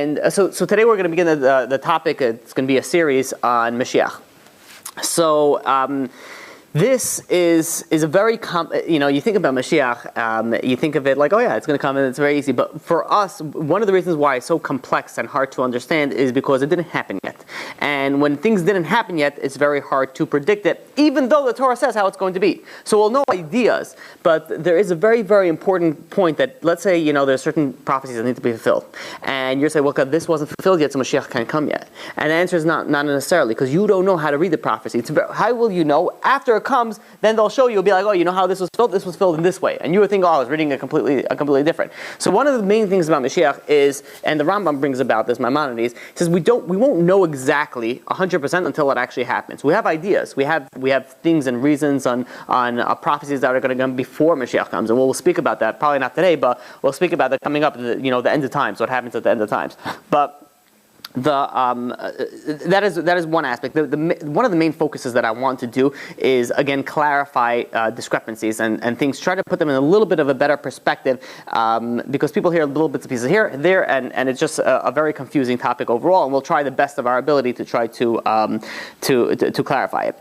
And so today we're going to begin the topic. It's going to be a series on Mashiach. So this is a very you think about Mashiach, you think of it like, oh yeah, it's going to come and it's very easy. But for us, one of the reasons why it's so complex and hard to understand is because it didn't happen yet. And when things didn't happen yet, it's very hard to predict it, even though the Torah says how it's going to be. So we'll know ideas, but there is a very, very important point that, let's say, there's certain prophecies that need to be fulfilled. And you're saying, well, this wasn't fulfilled yet, so Mashiach can't come yet. And the answer is not necessarily, because you don't know how to read the prophecy. How will you know? After it comes, then they'll show you, it'll be like, oh, you know how this was filled? This was filled in this way. And you would think, oh, I was reading it completely different. So one of the main things about Mashiach is, and the Rambam brings about this, Maimonides, says we won't know exactly 100% until it actually happens. We have ideas. We have things and reasons on prophecies that are going to come before Mashiach comes. And we'll speak about that, probably not today, but we'll speak about that coming up, the end of times, what happens at the end of times. But that is one aspect. One of the main focuses that I want to do is, again, clarify discrepancies and things, try to put them in a little bit of a better perspective, because people hear little bits and pieces here and there, and it's just a very confusing topic overall, and we'll try the best of our ability to try to clarify it.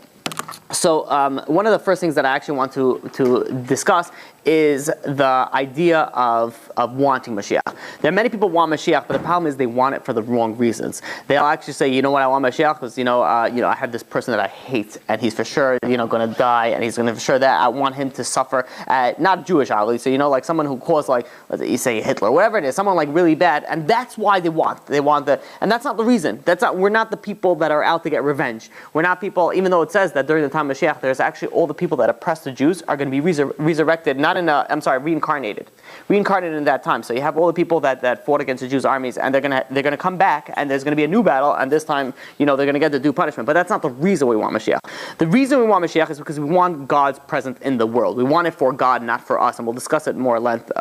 So one of the first things that I actually want to discuss is the idea of wanting Mashiach. There are many people who want Mashiach, but the problem is they want it for the wrong reasons. They'll actually say, you know what, I want Mashiach because I have this person that I hate, and he's for sure going to die, and he's going to for sure that I want him to suffer. Not Jewish, obviously, so like someone who caused, like, you say Hitler, whatever it is, someone like really bad, and that's why they want and that's not the reason. We're not the people that are out to get revenge. We're not people, even though it says that during the time of Mashiach, there's actually all the people that oppressed the Jews are going to be resurrected, reincarnated in that time. So you have all the people that fought against the Jews' armies, and they're gonna come back, and there's gonna be a new battle, and this time, they're gonna get the due punishment. But that's not the reason we want Mashiach. The reason we want Mashiach is because we want God's presence in the world. We want it for God, not for us, and we'll discuss it more at length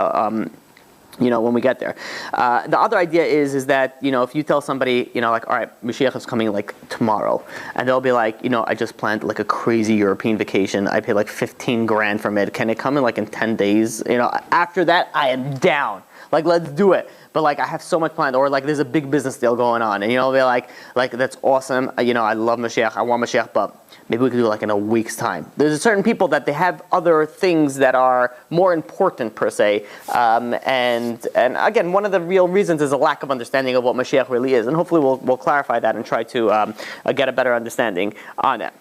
when we get there. The other idea is that, if you tell somebody, like, all right, Mashiach is coming like tomorrow, and they'll be like, I just planned like a crazy European vacation. I paid like $15,000 from it. Can it come in 10 days? After that, I am down. Like, let's do it. But like, I have so much planned, or like, there's a big business deal going on, and they'll be like, that's awesome. I love Mashiach. I want Mashiach, but maybe we could do like in a week's time. There's certain people that they have other things that are more important per se, and again, one of the real reasons is a lack of understanding of what Mashiach really is, and hopefully we'll clarify that and try to get a better understanding on it.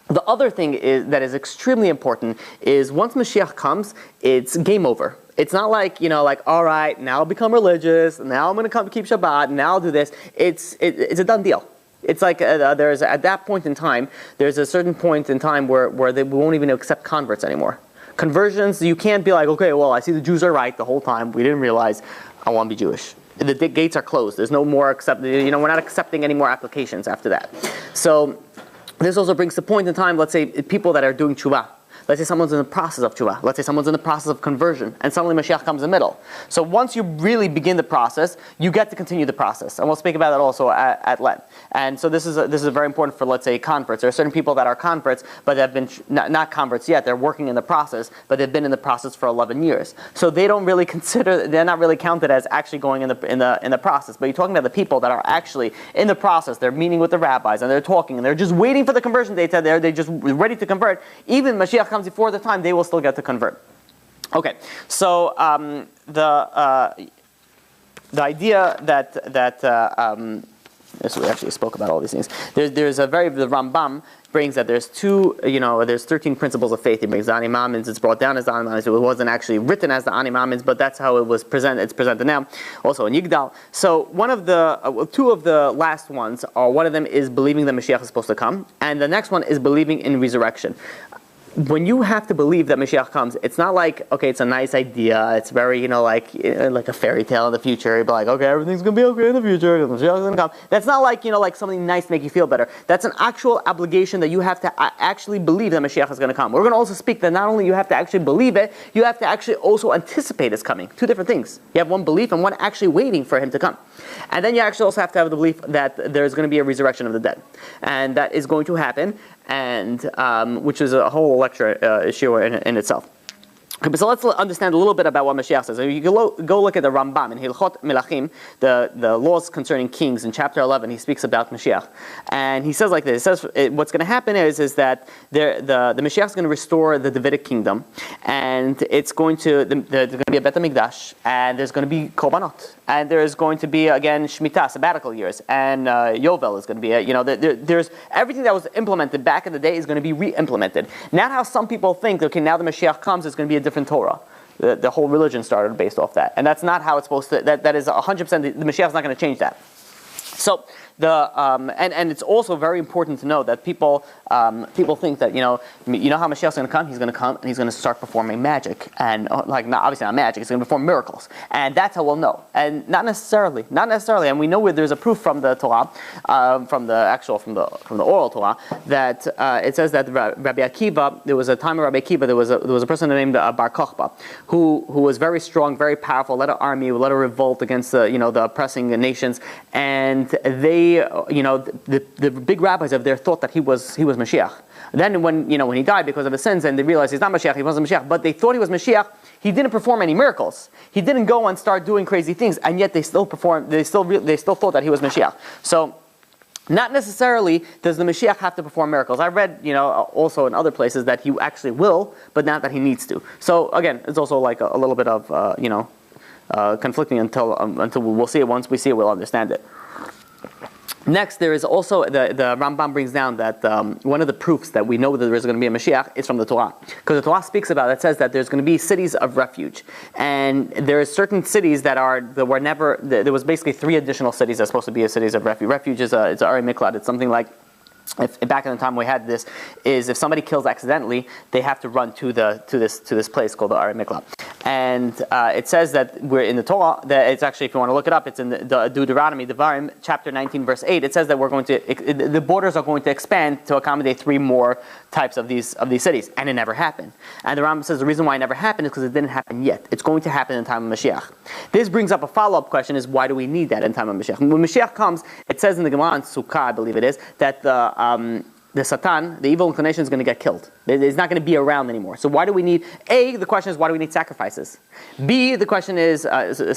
The other thing that is extremely important is once Mashiach comes, it's game over. It's not like, all right, now I'll become religious, now I'm going to keep Shabbat, now I'll do this. It's a done deal. It's like there's at that point in time, there's a certain point in time where they won't even accept converts anymore. Conversions, you can't be like, okay, well, I see the Jews are right the whole time. We didn't realize I want to be Jewish. The gates are closed. There's no more we're not accepting any more applications after that. So this also brings the point in time, let's say, people that are doing tshuva. Let's say someone's in the process of tshuva. Let's say someone's in the process of conversion, and suddenly Mashiach comes in the middle. So once you really begin the process, you get to continue the process, and we'll speak about that also at length. And so this is very important for, let's say, converts. There are certain people that are converts, but they've been not converts yet. They're working in the process, but they've been in the process for 11 years. So they don't really they're not really counted as actually going in the process. But you're talking about the people that are actually in the process. They're meeting with the rabbis, and they're talking, and they're just waiting for the conversion date. They're just ready to convert. Even Mashiach comes before the time, they will still get to convert. Okay, so the idea that this we actually spoke about all these things. The Rambam brings that there's there's 13 principles of faith. He brings the Ani Ma'amins. It's brought down as the Ani Ma'amins. It wasn't actually written as the Ani Ma'amins, but that's how it was presented. It's presented now, also in Yigdal. So two of the last ones are, one of them is believing that Mashiach is supposed to come, and the next one is believing in resurrection. When you have to believe that Mashiach comes, it's not like, okay, it's a nice idea, it's very, like a fairy tale in the future. You'd be like, okay, everything's going to be okay in the future, Mashiach's going to come. That's not like, like something nice to make you feel better. That's an actual obligation that you have to actually believe that Mashiach is going to come. We're going to also speak that not only you have to actually believe it, you have to actually also anticipate it's coming. Two different things. You have one belief and one actually waiting for him to come. And then you actually also have to have the belief that there's going to be a resurrection of the dead. And that is going to happen, and which is a whole lecture issue in itself. Okay, so let's understand a little bit about what Mashiach says. You go look at the Rambam in Hilchot Melachim, the laws concerning kings, in chapter 11. He speaks about Mashiach, and he says like this. He says what's going to happen is that the Mashiach is going to restore the Davidic kingdom, and it's going to there's going to be a Beit HaMikdash, and there's going to be Korbanot, and there's going to be again Shemitah, sabbatical years, and Yovel is going to be there's everything that was implemented back in the day is going to be re-implemented. Not how some people think. Okay, now the Mashiach comes, it's going to be a different Torah. The whole religion started based off that, and that's not how it's supposed to. That is 100%. The Mashiach is not going to change that. So and it's also very important to know that people think that how Mashiach is going to come. He's going to come and he's going to start performing magic, and obviously not magic. He's going to perform miracles, and that's how we'll know. And not necessarily. And we know where there's a proof from the Torah, from the oral Torah, that it says that Rabbi Akiva. There was a time of Rabbi Akiva. There was a person named Bar Kokhba who was very strong, very powerful, led an army, led a revolt against the oppressing nations, and they. The big rabbis of there thought that he was Mashiach. Then when he died because of his sins, and they realized he's not Mashiach, he wasn't Mashiach, but they thought he was Mashiach. He didn't perform any miracles. He didn't go and start doing crazy things, and yet they still performed. They still thought that he was Mashiach. So. Not necessarily does the Mashiach have to perform miracles. I read, also in other places that he actually will, but not that he needs to. So again, it's also like a little bit of conflicting until we'll see it. Once we see it, we'll understand it. Next, there is also, the Rambam brings down that one of the proofs that we know that there is going to be a Mashiach is from the Torah. Because the Torah speaks about it, says that there's going to be cities of refuge. And there are certain cities there was basically 3 additional cities that are supposed to be cities of refuge. Refuge is it's Ari Miklat. It's something like, if back in the time we had this, is if somebody kills accidentally, they have to run to this place called the Ari Miklat. And it says that we're in the Torah, that it's actually, if you want to look it up, it's in the Deuteronomy, Devarim, chapter 19, verse 8. It says that the borders are going to expand to accommodate 3 more types of these cities. And it never happened. And the Rambam says the reason why it never happened is because it didn't happen yet. It's going to happen in the time of Mashiach. This brings up a follow-up question, is why do we need that in time of Mashiach? When Mashiach comes, it says in the Gemara in Sukkah, I believe it is, that the Satan, the evil inclination, is going to get killed. It's not going to be around anymore. So why do we need, A, the question is why do we need sacrifices? B, the question is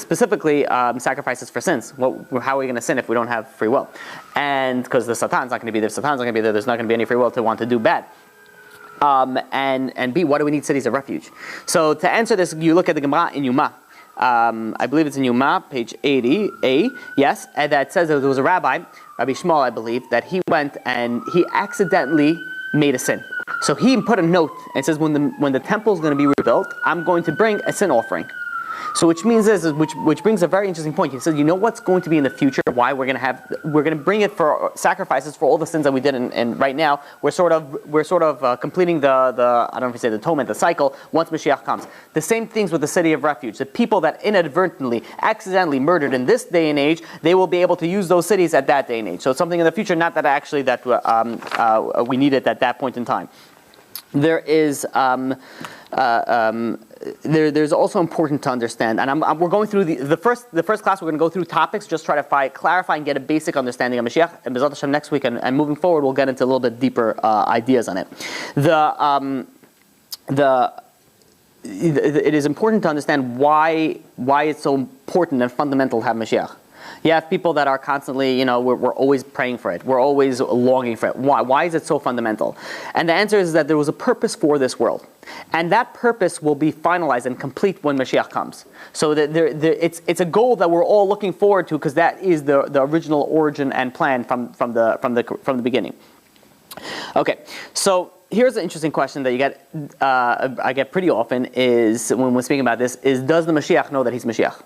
specifically sacrifices for sins. How are we going to sin if we don't have free will? And because the Satan's not going to be there, there's not going to be any free will to want to do bad. And B, why do we need cities of refuge? So to answer this, you look at the Gemara in Yuma. I believe it's in Yuma, page 80a, yes, and that says that there was a rabbi, Rabbi Shmuel, I believe, that he went and he accidentally made a sin. So he put a note, and it says when the temple is going to be rebuilt, I'm going to bring a sin offering. So which means which brings a very interesting point. He says, you know what's going to be in the future? Why we're going to bring it for sacrifices for all the sins that we did, and right now we're sort of completing the I don't know if you say the atonement, the cycle once Mashiach comes. The same things with the city of refuge. The people that inadvertently, accidentally murdered in this day and age, they will be able to use those cities at that day and age. So it's something in the future, not that actually that we need it at that point in time. There is. There's also important to understand, and we're going through the first class. We're going to go through topics, just try to clarify and get a basic understanding of Mashiach. And B'ezrat Hashem next week and moving forward, we'll get into a little bit deeper ideas on it. It is important to understand why it's so important and fundamental to have Mashiach. You have people that are constantly, we're always praying for it. We're always longing for it. Why? Why is it so fundamental? And the answer is that there was a purpose for this world. And that purpose will be finalized and complete when Mashiach comes. So it's a goal that we're all looking forward to, because that is the original origin and plan from the beginning. Okay, so here's an interesting question that you get, I get pretty often, is when we're speaking about this, is does the Mashiach know that he's Mashiach?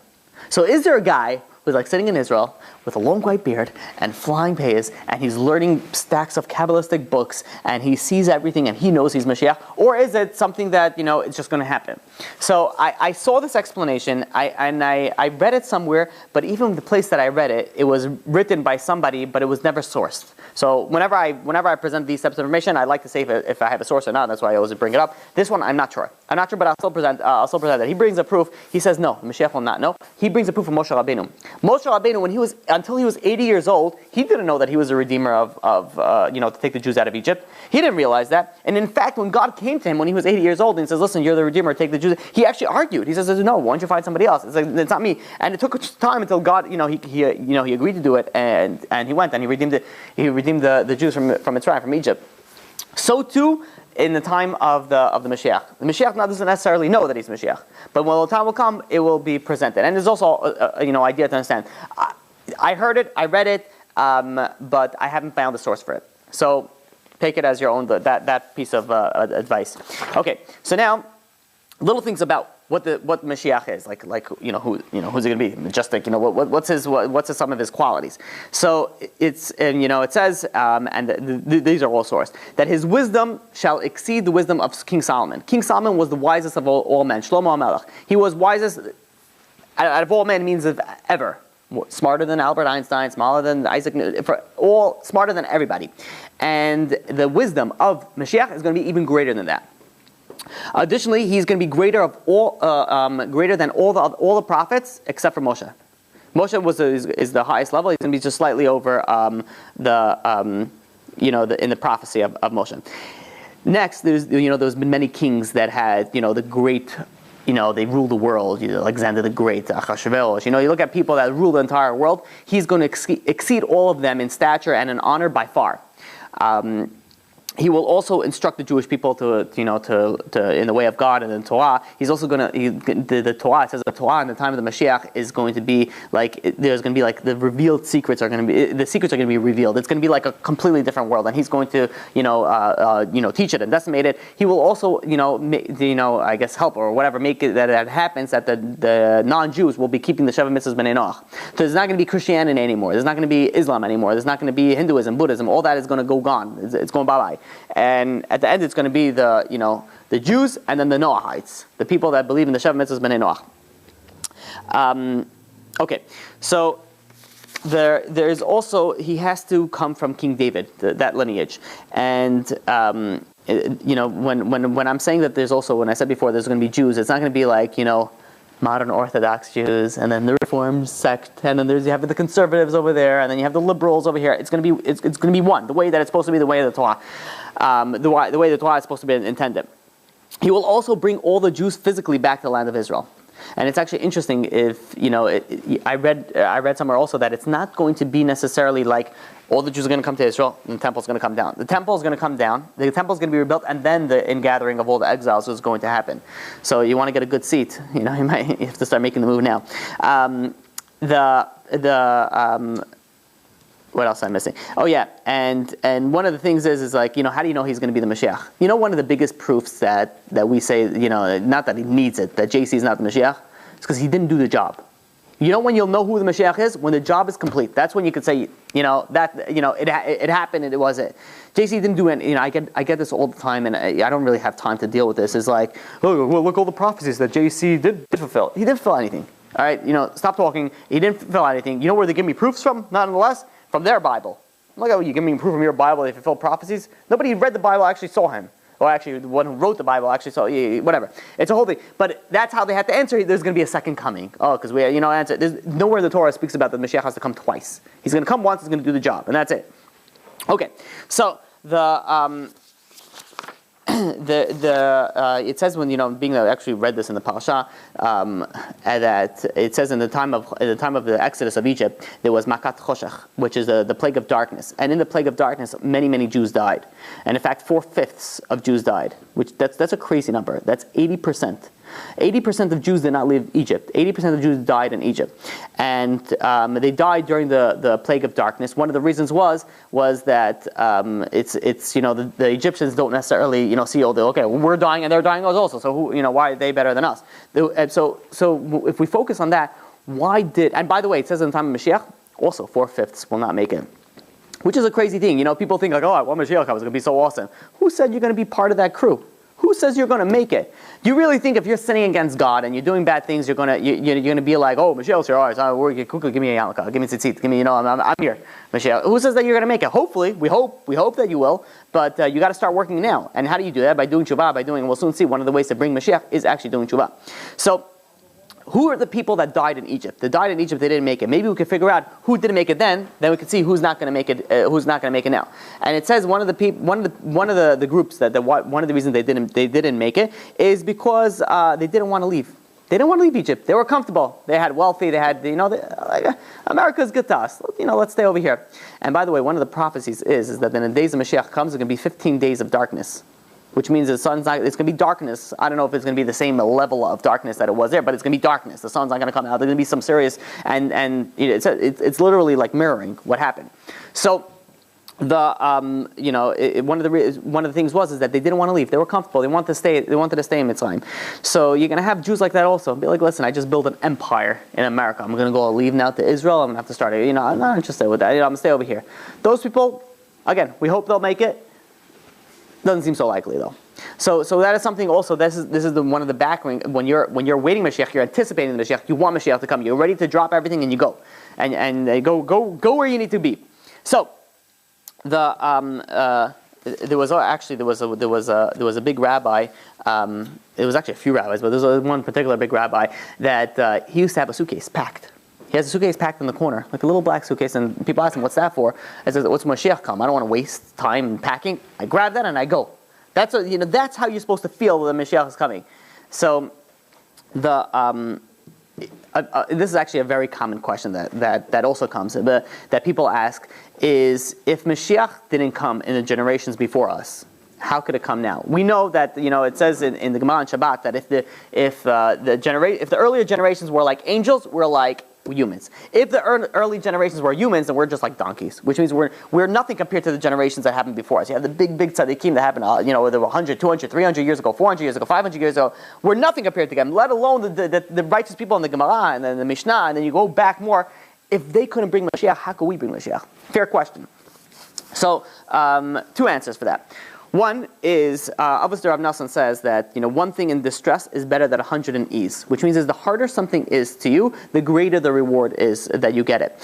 So is there a guy who's like sitting in Israel with a long white beard and flying payas, and he's learning stacks of Kabbalistic books, and he sees everything and he knows he's Mashiach? Or is it something that, it's just going to happen? So I saw this explanation, I read it somewhere, but even the place that I read it, it was written by somebody, but it was never sourced. So whenever I present these types of information, I like to say if I have a source or not. That's why I always bring it up. This one, I'm not sure, but I'll still present that. He brings a proof. He says no, the Mashiach will not know. He brings a proof from Moshe Rabbeinu. Moshe Rabbeinu, until he was 80 years old, he didn't know that he was a redeemer to take the Jews out of Egypt. He didn't realize that. And in fact, when God came to him when he was 80 years old and he says, listen, you're the redeemer, take the Jews, he actually argued. He says, no, why don't you find somebody else? It's like, it's not me. And it took time until God, he agreed to do it, and he went and he redeemed the Jews from Mitzrayim, from Egypt. So too, in the time of the Mashiach. The Mashiach now doesn't necessarily know that he's Mashiach, but when the time will come, it will be presented. And there's also idea to understand. I heard it, I read it, but I haven't found the source for it. So take it as your own that piece of advice. Okay, so now little things about what Mashiach is like who's it going to be? Majestic, what's some of his qualities? So it says these are all sourced that his wisdom shall exceed the wisdom of King Solomon. King Solomon was the wisest of all men. Shlomo HaMelech. He was wisest out of all men, means of ever. Smarter than Albert Einstein, smarter than Isaac Newton, smarter than everybody. And the wisdom of Mashiach is going to be even greater than that. Additionally, he's going to be greater than all the prophets except for Moshe. Moshe is the highest level. He's going to be just slightly over in the prophecy of Moshe. Next, there's been many kings that had the great. They rule the world. Alexander the Great, Achashverosh. You look at people that rule the entire world. He's going to exceed all of them in stature and in honor by far. He will also instruct the Jewish people to in the way of God and in Torah. He's also going to the Torah. It says the Torah in the time of the Mashiach is going to be there's going to be the revealed secrets are going to be revealed. It's going to be like a completely different world, and he's going to teach it and decimate it. He will also help or whatever make it that happens that the non-Jews will be keeping the Sheva Mitzvahs B'nai Noach. So there's not going to be Christianity anymore. There's not going to be Islam anymore. There's not going to be Hinduism, Buddhism. All that is going to go gone. It's going bye-bye. And at the end, it's going to be the Jews and then the Noahites, the people that believe in the Sheva Mitzvahs B'nai Noach. Okay, so there's also he has to come from King David, that lineage, and when I'm saying that there's also when I said before there's going to be Jews, it's not going to be like modern Orthodox Jews, and then the Reformed sect, and then you have the conservatives over there, and then you have the liberals over here. It's going to be one, the way that it's supposed to be, the way of the Torah, the way the Torah is supposed to be intended. He will also bring all the Jews physically back to the land of Israel. And it's actually interesting if, I read somewhere also that it's not going to be necessarily like all the Jews are going to come to Israel and the temple is going to come down. The temple is going to come down, the temple is going to be rebuilt, and then the ingathering of all the exiles is going to happen. So you want to get a good seat, you have to start making the move now. What else am I missing? Oh yeah, and one of the things is how do you know he's going to be the Mashiach? One of the biggest proofs that we say, not that he needs it, that JC is not the Mashiach, it's because he didn't do the job. When you'll know who the Mashiach is? When the job is complete. That's when you could say, it happened and it was it. JC didn't do it. I get this all the time, and I don't really have time to deal with this. It's like, oh, well, look all the prophecies that JC did fulfill. He didn't fulfill anything. All right, stop talking. He didn't fulfill anything. You know where they give me proofs from? Nonetheless, from their Bible. Look at you give me proof from your Bible they fulfill prophecies. Nobody who read the Bible actually saw him. Or actually, the one who wrote the Bible actually saw, whatever. It's a whole thing. But that's how they had to answer. There's going to be a second coming. Oh, because we, answer. There's nowhere in the Torah speaks about the Mashiach has to come twice. He's going to come once. He's going to do the job, and that's it. Okay. So it says when being that I actually read this in the parasha that it says in the time of the Exodus of Egypt there was makat choshech, which is the plague of darkness, and in the plague of darkness many Jews died, and in fact 4/5 of Jews died, which that's a crazy number. That's 80%. 80% of Jews did not leave Egypt. 80% of Jews died in Egypt, and they died during the plague of darkness. One of the reasons was that the Egyptians don't necessarily see we're dying and they're dying also. So why are they better than us? And so if we focus on that, and by the way, it says in the time of Mashiach also 4/5 will not make it. Which is a crazy thing. People think when Mashiach comes, it's going to be so awesome. Who said you're going to be part of that crew? Who says you're going to make it? Do you really think if you're sinning against God and you're doing bad things, you're going to be like, oh, Mashiach's here, all right, quickly give me a yarmulke, give me a tzitzit, give me, I'm here, Mashiach. Who says that you're going to make it? Hopefully, we hope that you will, but you got to start working now. And how do you do that? By doing tshuva, we'll soon see one of the ways to bring Mashiach is actually doing tshuva. So who are the people that died in Egypt? They died in Egypt, they didn't make it. Maybe we could figure out who didn't make it then we could see who's not going to make it, who's not going to make it now. And it says one of the groups that one of the reasons they didn't make it is because they didn't want to leave. They didn't want to leave Egypt. They were comfortable. They had wealthy. They had, America's good to us. Let's stay over here. And by the way, one of the prophecies is that in the days of Mashiach comes, there's going to be 15 days of darkness, which means the sun's not. It's going to be darkness. I don't know if it's going to be the same level of darkness that it was there, but it's going to be darkness. The sun's not going to come out. There's going to be some serious, and it's literally like mirroring what happened. So. One of the things was that they didn't want to leave. They were comfortable. They wanted to stay. They wanted to stay in Mitzrayim. So you're going to have Jews like that also. Be like, listen, I just built an empire in America. I'm going to go leave now to Israel. I'm going to have to start. I'm not interested with that. I'm going to stay over here. Those people, again, we hope they'll make it. Doesn't seem so likely though. So that is something also. This is one of the background when you're waiting Mashiach. You're anticipating the Mashiach. You want Mashiach to come. You're ready to drop everything and you go, and go where you need to be. So. There was a big rabbi. It was actually a few rabbis, but there was one particular big rabbi that he used to have a suitcase packed. He has a suitcase packed in the corner, like a little black suitcase, and people ask him, "What's that for?" I says, "What's Mashiach come? I don't want to waste time packing. I grab that and I go." That's how you're supposed to feel when the Mashiach is coming. So this is actually a very common question that also comes, that people ask, is if Mashiach didn't come in the generations before us, how could it come now? We know that it says in the Gemara on Shabbat that if the earlier generations were like angels, we're like humans. If the early generations were humans, then we're just like donkeys, which means we're nothing compared to the generations that happened before us. You have the big tzaddikim that happened, whether 100, 200, 300 years ago, 400 years ago, 500 years ago. We're nothing compared to them, let alone the righteous people in the Gemara and then the Mishnah, and then you go back more. If they couldn't bring Mashiach, how could we bring Mashiach? Fair question. So, two answers for that. One is, obviously Rav Nosson says that one thing in distress is better than 100 in ease, which means the harder something is to you, the greater the reward is that you get it.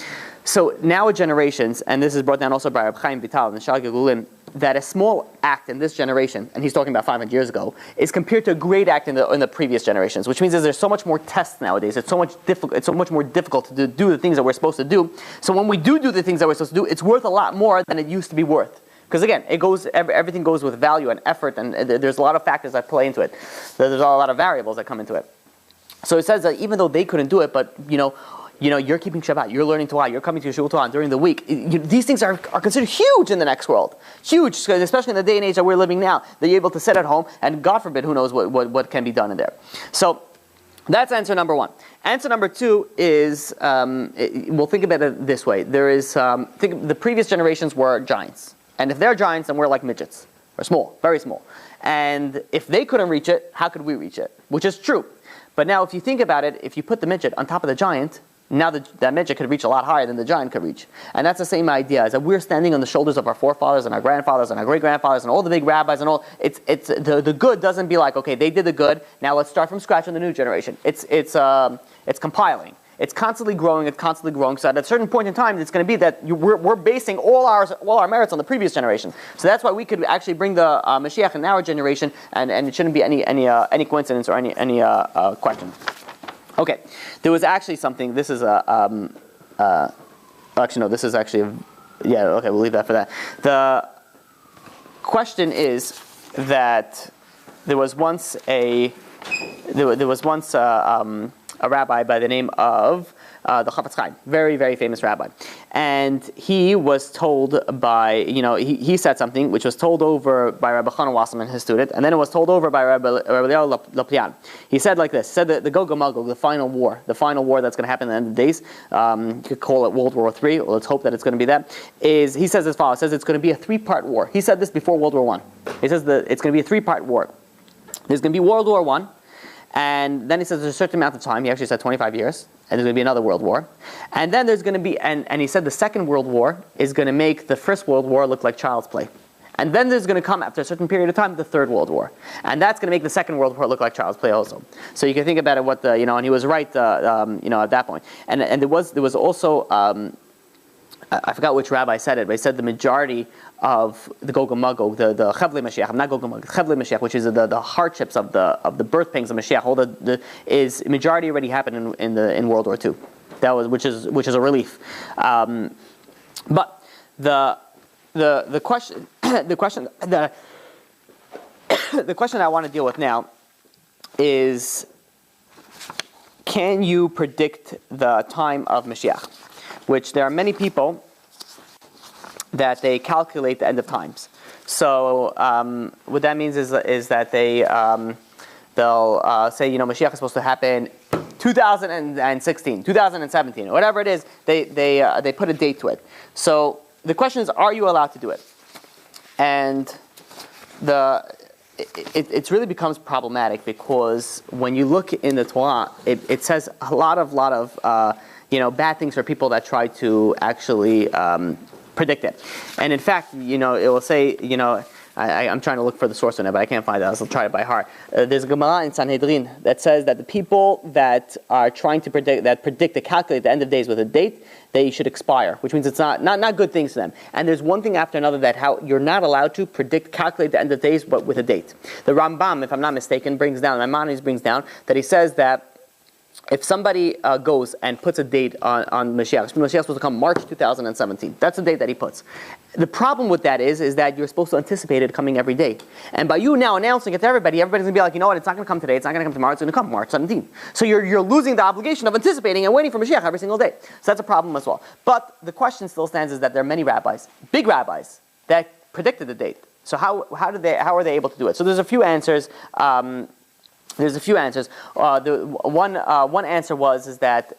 So now generations, and this is brought down also by Reb Chaim Vital and Shal Gegulim, that a small act in this generation, and he's talking about 500 years ago, is compared to a great act in the previous generations, which means there's so much more tests nowadays. It's so much more difficult to do the things that we're supposed to do. So when we do the things that we're supposed to do, it's worth a lot more than it used to be worth. Because again, everything goes with value and effort, and there's a lot of factors that play into it. There's a lot of variables that come into it. So it says that even though they couldn't do it, but you're keeping Shabbat, you're learning Torah, you're coming to Yeshua Torah during the week. These things are considered huge in the next world. Huge, especially in the day and age that we're living now, that you're able to sit at home, and God forbid, who knows what can be done in there. So that's answer number one. Answer number two is, we'll think about it this way. There is, the previous generations were giants. And if they're giants, then we're like midgets. We're small, very small. And if they couldn't reach it, how could we reach it? Which is true. But now if you think about it, if you put the midget on top of the giant, now that midget could reach a lot higher than the giant could reach. And that's the same idea, is that we're standing on the shoulders of our forefathers and our grandfathers and our great-grandfathers and all the big rabbis and all. The good doesn't be like, okay, they did the good, now let's start from scratch in the new generation. It's compiling. It's constantly growing. So at a certain point in time, it's going to be that we're basing all our merits on the previous generation. So that's why we could actually bring the Mashiach in our generation, and it shouldn't be any coincidence or any question. Okay, there was actually something. This is actually no. This is actually okay, we'll leave that for that. The question is that there was once a rabbi by the name of the Chafetz Chaim, very, very famous rabbi. And he was told by, he said something which was told over by Rabbi Chanan Wasserman, his student, and then it was told over by Rabbi Eliyahu Lopian. He said like this, said that the Gog and Magog, the final war that's going to happen at the end of the days, you could call it World War III, or let's hope that it's going to be that, he says as follows, says it's going to be a 3-part war. He said this before World War I. He says that it's going to be a 3-part war. There's going to be World War I, and then he says there's a certain amount of time, he actually said 25 years, and there's going to be another world war. And then there's going to be, and he said the second world war is going to make the first world war look like child's play. And then there's going to come, after a certain period of time, the third world war. And that's going to make the second world war look like child's play also. So you can think about it, and he was right, at that point. And there was also, I forgot which rabbi said it, but he said the majority of the Gog and Magog, the Chavlei Mashiach, not Gog and Magog, Chavlei Mashiach, which is the hardships of the birth pangs of Mashiach, all is majority already happened in World War II. That was which is a relief. But the question the question I want to deal with now is, can you predict the time of Mashiach? Which there are many people that they calculate the end of times. So what that means is that they'll say, Mashiach is supposed to happen 2016, 2017, whatever it is. They put a date to it. So the question is, are you allowed to do it? And it really becomes problematic, because when you look in the Torah, it says a lot of bad things for people that try to actually predict it. And in fact, it will say, I'm trying to look for the source on it, but I can't find it. I'll try it by heart. There's a Gemara in Sanhedrin that says that the people that are trying to calculate the end of days with a date, they should expire, which means it's not good things to them. And there's one thing after another that how you're not allowed to calculate the end of days, but with a date. The Rambam, if I'm not mistaken, brings down that he says that if somebody goes and puts a date on Mashiach is supposed to come March 2017. That's the date that he puts. The problem with that is that you're supposed to anticipate it coming every day. And by you now announcing it to everybody's going to be like, you know what, it's not going to come today, it's not going to come tomorrow, it's going to come March 17th. So you're losing the obligation of anticipating and waiting for Mashiach every single day. So that's a problem as well. But the question still stands is that there are many rabbis, big rabbis, that predicted the date. So how are they able to do it? So there's a few answers. One answer is that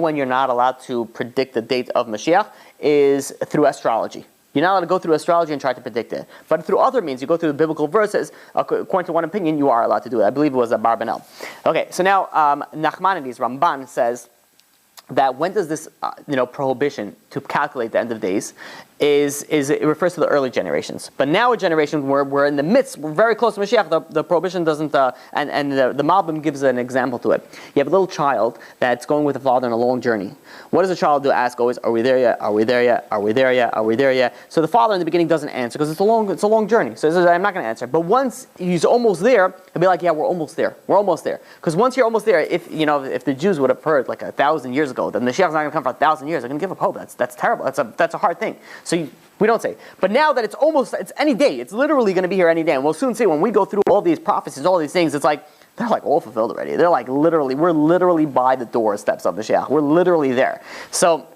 when you're not allowed to predict the date of Mashiach is through astrology. You're not allowed to go through astrology and try to predict it. But through other means, you go through the biblical verses, according to one opinion, you are allowed to do it. I believe it was Barbanel. Okay, so now Nachmanides, Ramban, says that when does this prohibition to calculate the end of days is it refers to the early generations. But now a generation where we're in the midst, we're very close to Mashiach, the prohibition doesn't, and the Malbim gives an example to it. You have a little child that's going with the father on a long journey. What does the child do? Ask always, are we there yet? Are we there yet? Are we there yet? Are we there yet? So the father in the beginning doesn't answer because it's a long journey. So he says, I'm not going to answer. But once he's almost there, he'll be like, yeah, we're almost there. We're almost there. Because once you're almost there, if the Jews would have heard like 1,000 years ago that Mashiach's not going to come for 1,000 years, they're going to give up hope. That's terrible. That's a hard thing. So we don't say. But now that it's any day, it's literally going to be here any day. And we'll soon see when we go through all these prophecies, all these things, it's like, they're like all fulfilled already. They're like we're literally by the doorsteps of Mashiach. We're literally there. So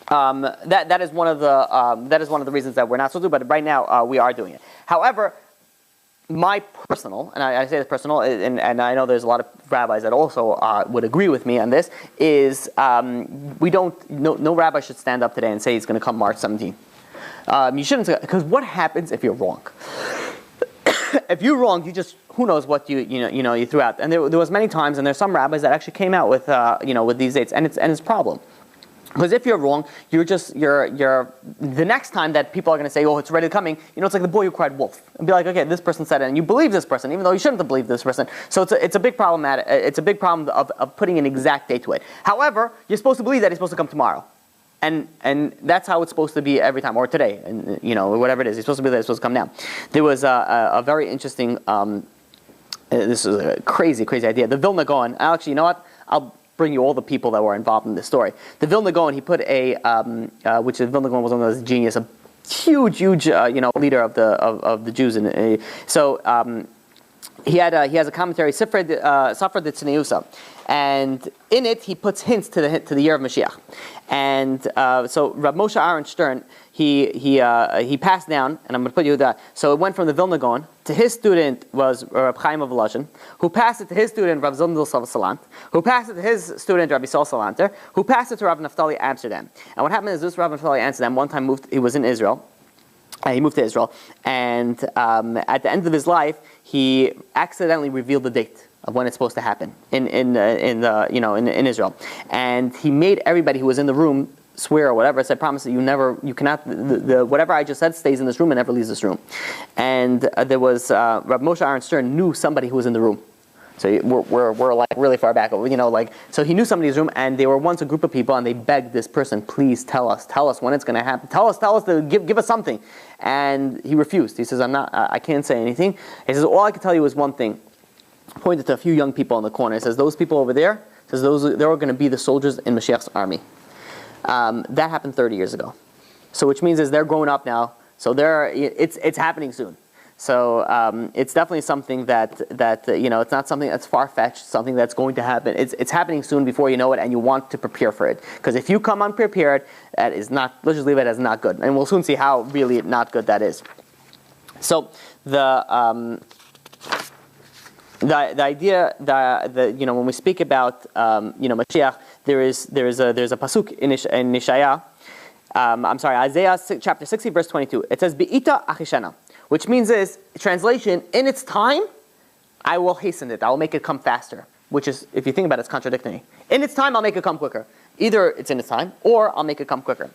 that is one of the reasons that we're not so do. But right now we are doing it. However, my personal, and I say this personal, and I know there's a lot of rabbis that also would agree with me on this, is no rabbi should stand up today and say he's going to come March 17th. You shouldn't, because what happens if you're wrong? If you're wrong, you just, who knows what you threw out. And there was many times, and there's some rabbis that actually came out with with these dates, and it's a problem. Because if you're wrong, you're the next time that people are going to say, oh, it's already coming, it's like the boy who cried wolf. And be like, okay, this person said it, and you believe this person, even though you shouldn't have believed this person. So it's a big problem. It's a big problem of putting an exact date to it. However, you're supposed to believe that he's supposed to come tomorrow. And that's how it's supposed to be every time, or today, and whatever it is. You're supposed to be there, it's supposed to come now. There was a very interesting, this is a crazy idea. The Vilna Gaon, actually, you know what? I'll bring you all the people that were involved in this story. The Vilna Gaon, he put which the Vilna Gaon was one of those genius, a huge, leader of the Jews. He has a commentary, Sifra de Tzniusa, and in it he puts hints to the year of Mashiach. And so Rav Moshe Aaron Stern, he passed down, and I'm going to put you that. So it went from the Vilna Gaon to his student was Rav Chaim of Volozhin, who passed it to his student Rav Zundel Salant, who passed it to his student Rabbi Sol Salanter, who passed it to Rav Naftali Amsterdam. And what happened is this Rav Naftali Amsterdam one time he was in Israel. He moved to Israel, and at the end of his life, he accidentally revealed the date of when it's supposed to happen in Israel, and he made everybody who was in the room swear or whatever, said, promise that you cannot, whatever I just said stays in this room and never leaves this room. And there was Rav Moshe Aaron Stern knew somebody who was in the room. So we're like really far back, so he knew somebody's room, and they were once a group of people, and they begged this person, please tell us when it's going to happen, tell us to give us something, and he refused. He says, I can't say anything. He says, all I can tell you is one thing. Pointed to a few young people in the corner. He says, those people over there, they're going to be the soldiers in Mashiach's army. That happened 30 years ago. So which means is they're growing up now. So it's happening soon. So it's definitely something that it's not something that's far-fetched, something that's going to happen. It's happening soon before you know it, and you want to prepare for it. Because if you come unprepared, that is not, let's just leave it as not good. And we'll soon see how really not good that is. So the idea that when we speak about Mashiach, there's a pasuk in Ishaya. Isaiah chapter 60 verse 22. It says Be'ita achishana, which means is, translation, in its time, I will hasten it. I will make it come faster. Which is, if you think about it, it's contradictory. In its time, I'll make it come quicker. Either it's in its time, or I'll make it come quicker.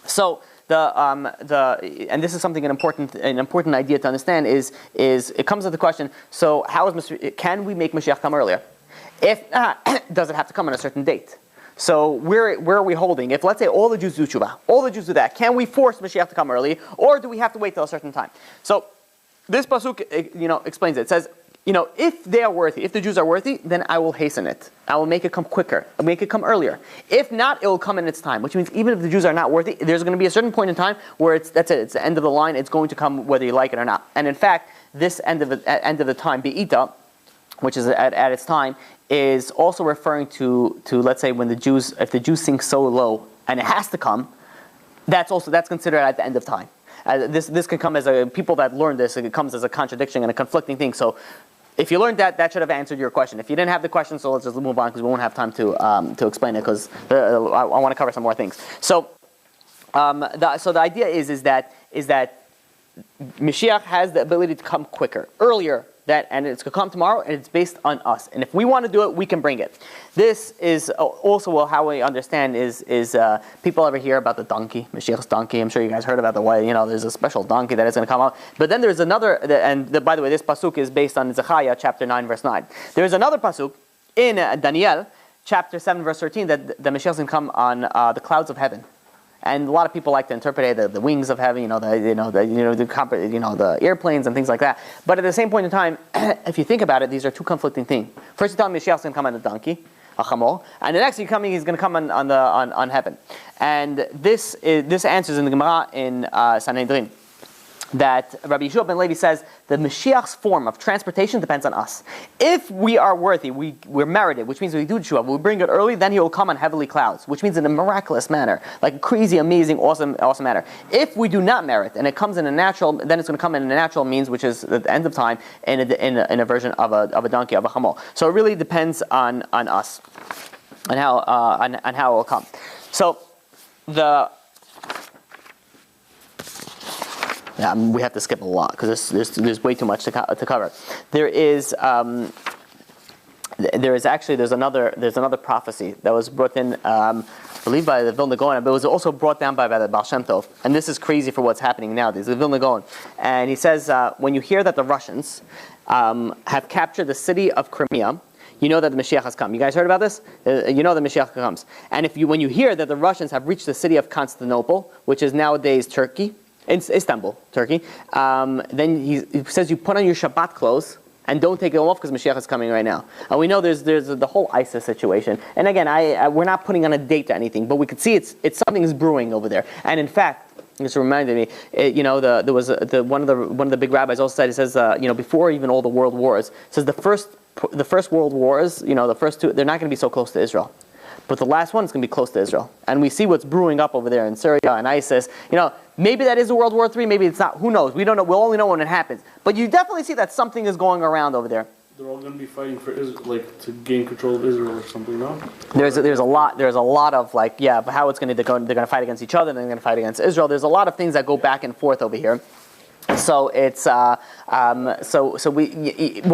So and this is something an important idea to understand is it comes to the question. So can we make Mashiach come earlier? If not, does it have to come on a certain date? So where are we holding? If let's say all the Jews do tshuva, all the Jews do that, can we force Mashiach to come early, or do we have to wait till a certain time? So this pasuk explains it. It says, if they are worthy, if the Jews are worthy, then I will hasten it. I will make it come quicker. I'll make it come earlier. If not, it will come in its time. Which means even if the Jews are not worthy, there's going to be a certain point in time where that's it. It's the end of the line. It's going to come whether you like it or not. And in fact, this end of the time, Be'ita, which is at its time, is also referring to let's say if the Jews sink so low and it has to come, that's considered at the end of time. This can come as people that learn this, it comes as a contradiction and a conflicting thing. So if you learned that should have answered your question. If you didn't have the question, so let's just move on because we won't have time to explain it because I want to cover some more things. So the idea is that Mashiach has the ability to come quicker, earlier. And it's going to come tomorrow, and it's based on us. And if we want to do it, we can bring it. This is also how we understand is people ever hear about the donkey, Mashiach's donkey. I'm sure you guys heard about the way, there's a special donkey that is going to come out. But then there's another, by the way, this pasuk is based on Zechariah chapter 9, verse 9. There's another pasuk in Daniel chapter 7, verse 13 that the Mashiach is going to come on the clouds of heaven. And a lot of people like to interpret the wings of heaven, the airplanes and things like that. But at the same point in time, if you think about it, these are two conflicting things. First, you tell me Mashiach's going to come on the donkey, a chamor, and the next he's going to come on heaven. And this answers in the Gemara in Sanhedrin that Rabbi Yeshua ben Levi says the Mashiach's form of transportation depends on us. If we are worthy, we're merited, which means we do tshuva, we bring it early, then he will come on heavenly clouds, which means in a miraculous manner, like a crazy, amazing, awesome manner. If we do not merit, and it comes in a natural, then it's going to come in a natural means, which is at the end of time, in a version of a donkey, of a chamor. So it really depends on us, on how it will come. So we have to skip a lot because there's way too much to cover. There's another prophecy that was brought in, I believe by the Vilna Gaon, but it was also brought down by the Baal Shem Tov. And this is crazy for what's happening nowadays. The Vilna Gaon, and he says when you hear that the Russians have captured the city of Crimea, you know that the Mashiach has come. You guys heard about this? You know the Mashiach comes. And when you hear that the Russians have reached the city of Constantinople, which is nowadays Turkey, in Istanbul, Turkey, then he says you put on your Shabbat clothes and don't take them off because Mashiach is coming right now. And we know there's the whole ISIS situation. And again, we're not putting on a date or anything, but we could see it's something is brewing over there. And in fact, this reminded me, there was one of the big rabbis also said, he says, before even all the world wars, says the first world wars, the first two, they're not going to be so close to Israel. But the last one is going to be close to Israel. And we see what's brewing up over there in Syria and ISIS. Maybe that is a World War III, maybe it's not. Who knows? We don't know. We'll only know when it happens. But you definitely see that something is going around over there. They're all going to be fighting for Israel, to gain control of Israel or something, no? There's a lot of but how it's going to go. They're going to fight against each other. They're going to fight against Israel. There's a lot of things that go back and forth over here. So it's we'll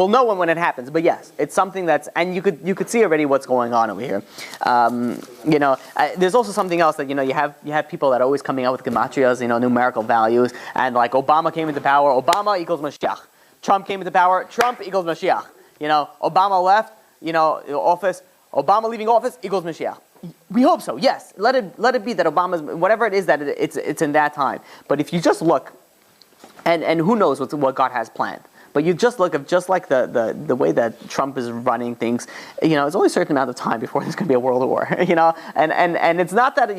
know when it happens. But yes, it's something that's, and you could see already what's going on over here. There's also something else that you have people that are always coming out with gematrias, numerical values, and like Obama came into power, Obama equals Mashiach. Trump came into power, Trump equals Mashiach. Obama left, office. Obama leaving office equals Mashiach. We hope so. Yes, let it be that Obama's whatever it is that it's in that time. But if you just look, and who knows what God has planned. But you just look at just like the way that Trump is running things, it's only a certain amount of time before there's going to be a world war, and it's not that